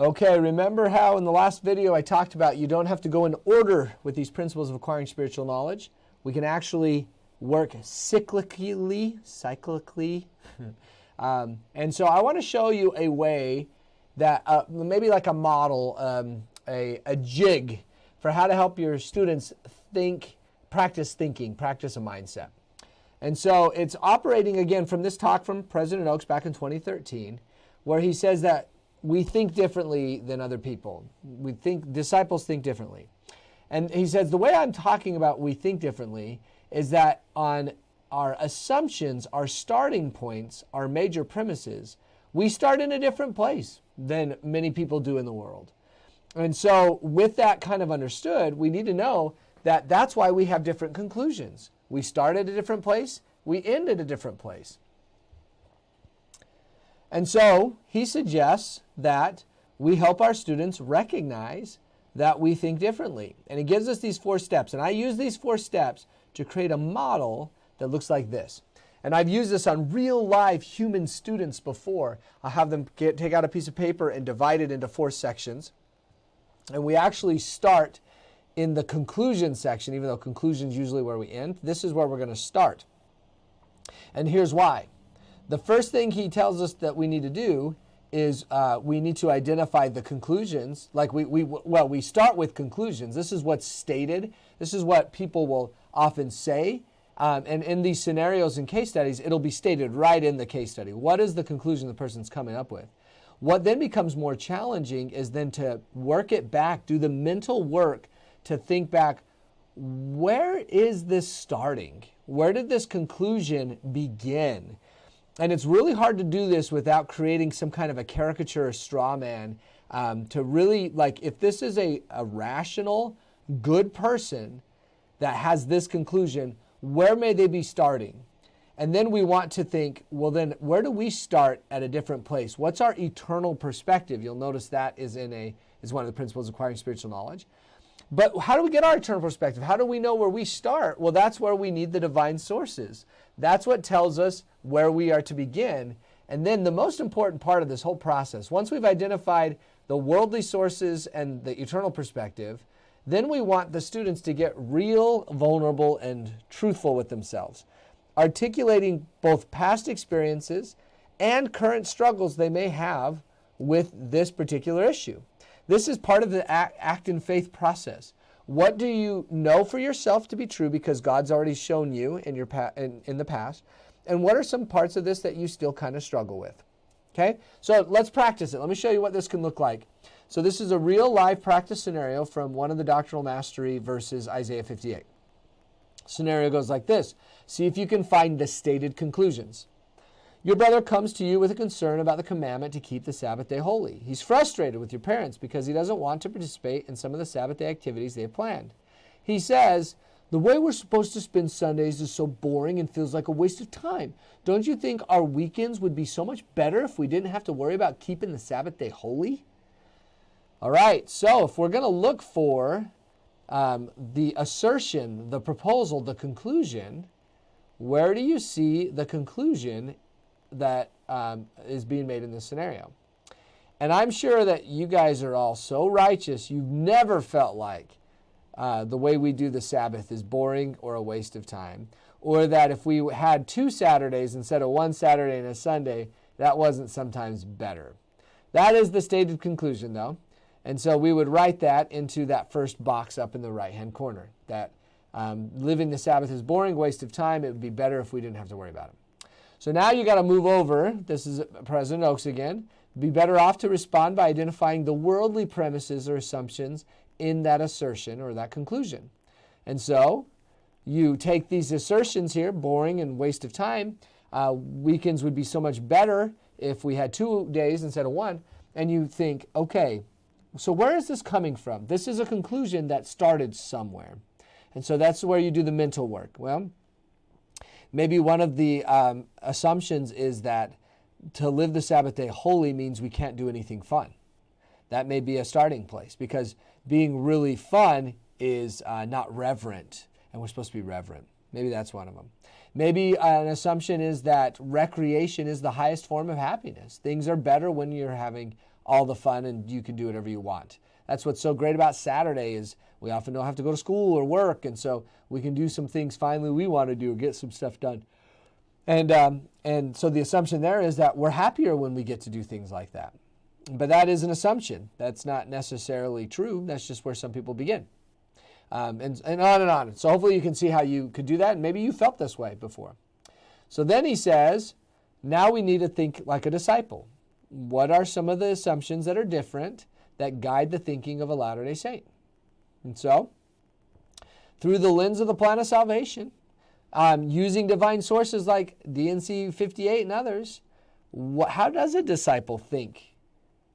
Okay, remember how in the last video I talked about you don't have to go in order with these principles of acquiring spiritual knowledge. We can actually work cyclically. And so I want to show you a way that maybe like a model, a jig for how to help your students practice a mindset. And so it's operating again from this talk from President Oaks back in 2013, where he says that we think differently than other people. Disciples think differently. And he says the way I'm talking about we think differently is that on our assumptions, our starting points, our major premises, we start in a different place than many people do in the world. And so with that kind of understood, we need to know that that's why we have different conclusions. We start at a different place, we end at a different place. And so he suggests that we help our students recognize that we think differently. And he gives us these 4 steps. And I use these 4 steps to create a model that looks like this. And I've used this on real live human students before. I'll have them take out a piece of paper and divide it into 4 sections. And we actually start in the conclusion section, even though conclusion is usually where we end. This is where we're going to start. And here's why. The first thing he tells us that we need to do is we need to identify the conclusions. Like we start with conclusions. This is what's stated. This is what people will often say. And in these scenarios and case studies, it'll be stated right in the case study. What is the conclusion the person's coming up with? What then becomes more challenging is then to work it back, do the mental work to think back, where is this starting? Where did this conclusion begin? And it's really hard to do this without creating some kind of a caricature or straw man to really, like, if this is a rational, good person that has this conclusion, where may they be starting? And then we want to think, well, then where do we start at a different place? What's our eternal perspective? You'll notice that is one of the principles of acquiring spiritual knowledge. But how do we get our eternal perspective? How do we know where we start? Well, that's where we need the divine sources. That's what tells us where we are to begin. And then the most important part of this whole process, once we've identified the worldly sources and the eternal perspective, then we want the students to get real, vulnerable, and truthful with themselves, articulating both past experiences and current struggles they may have with this particular issue. This is part of the act in faith process. What do you know for yourself to be true because God's already shown you in the past? And what are some parts of this that you still kind of struggle with? Okay, so let's practice it. Let me show you what this can look like. So this is a real live practice scenario from one of the Doctrinal Mastery verses, Isaiah 58. Scenario goes like this. See if you can find the stated conclusions. Your brother comes to you with a concern about the commandment to keep the Sabbath day holy. He's frustrated with your parents because he doesn't want to participate in some of the Sabbath day activities they've planned. He says, the way we're supposed to spend Sundays is so boring and feels like a waste of time. Don't you think our weekends would be so much better if we didn't have to worry about keeping the Sabbath day holy? All right, so if we're going to look for the assertion, the proposal, the conclusion, where do you see the conclusion that is being made in this scenario? And I'm sure that you guys are all so righteous, you've never felt like the way we do the Sabbath is boring or a waste of time, or that if we had 2 Saturdays instead of 1 Saturday and a Sunday, that wasn't sometimes better. That is the stated conclusion, though. And so we would write that into that first box up in the right-hand corner, that living the Sabbath is boring, waste of time. It would be better if we didn't have to worry about it. So now you got to move over. This is President Oaks again. Be better off to respond by identifying the worldly premises or assumptions in that assertion or that conclusion. And so you take these assertions here, boring and waste of time. Weekends would be so much better if we had 2 days instead of 1. And you think, okay, so where is this coming from? This is a conclusion that started somewhere. And so that's where you do the mental work. Well, maybe one of the assumptions is that to live the Sabbath day holy means we can't do anything fun. That may be a starting place because being really fun is not reverent, and we're supposed to be reverent. Maybe that's one of them. Maybe an assumption is that recreation is the highest form of happiness. Things are better when you're having all the fun and you can do whatever you want. That's what's so great about Saturday is we often don't have to go to school or work, and so we can do some things finally we want to do, get some stuff done. And so the assumption there is that we're happier when we get to do things like that. But that is an assumption. That's not necessarily true. That's just where some people begin. And on and on. So hopefully you can see how you could do that, and maybe you felt this way before. So then he says, now we need to think like a disciple. What are some of the assumptions that are different that guide the thinking of a Latter-day Saint? And so, through the lens of the plan of salvation, using divine sources like D&C 58 and others, how does a disciple think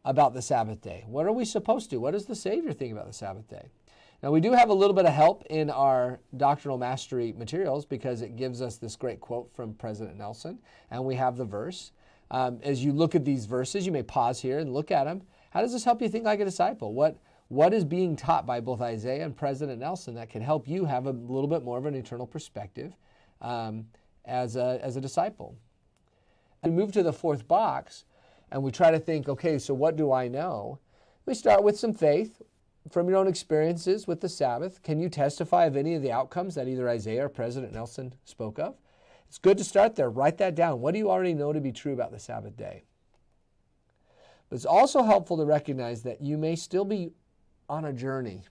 about the Sabbath day? What are we supposed to? What does the Savior think about the Sabbath day? Now, we do have a little bit of help in our doctrinal mastery materials because it gives us this great quote from President Nelson, and we have the verse. As you look at these verses, you may pause here and look at them. How does this help you think like a disciple? What is being taught by both Isaiah and President Nelson that can help you have a little bit more of an eternal perspective as a disciple? And move to the fourth box, and we try to think, okay, so what do I know? We start with some faith from your own experiences with the Sabbath. Can you testify of any of the outcomes that either Isaiah or President Nelson spoke of? It's good to start there. Write that down. What do you already know to be true about the Sabbath day? But it's also helpful to recognize that you may still be on a journey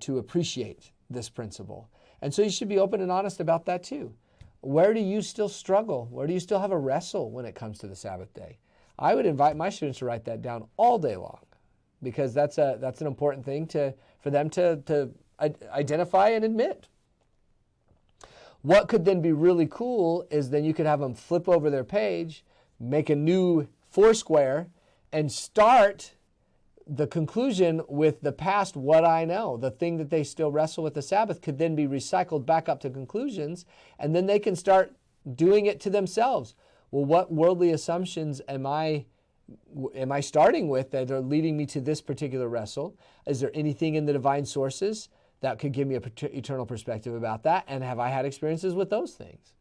to appreciate this principle. And so you should be open and honest about that too. Where do you still struggle? Where do you still have a wrestle when it comes to the Sabbath day? I would invite my students to write that down all day long because that's an important thing for them to identify and admit. What could then be really cool is then you could have them flip over their page, make a new Foursquare, and start the conclusion with the past what I know. The thing that they still wrestle with the Sabbath could then be recycled back up to conclusions, and then they can start doing it to themselves. Well, what worldly assumptions am I starting with that are leading me to this particular wrestle? Is there anything in the divine sources that could give me an eternal perspective about that? And have I had experiences with those things?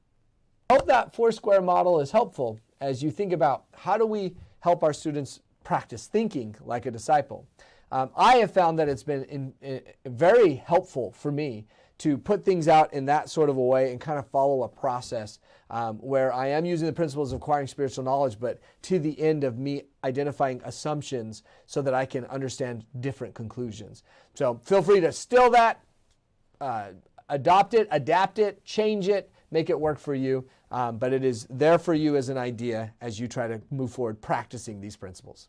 I hope that Foursquare model is helpful as you think about how do we help our students practice thinking like a disciple. I have found that it's been very helpful for me to put things out in that sort of a way and kind of follow a process where I am using the principles of acquiring spiritual knowledge, but to the end of me identifying assumptions so that I can understand different conclusions. So feel free to steal that, adopt it, adapt it, change it, make it work for you. But it is there for you as an idea as you try to move forward practicing these principles.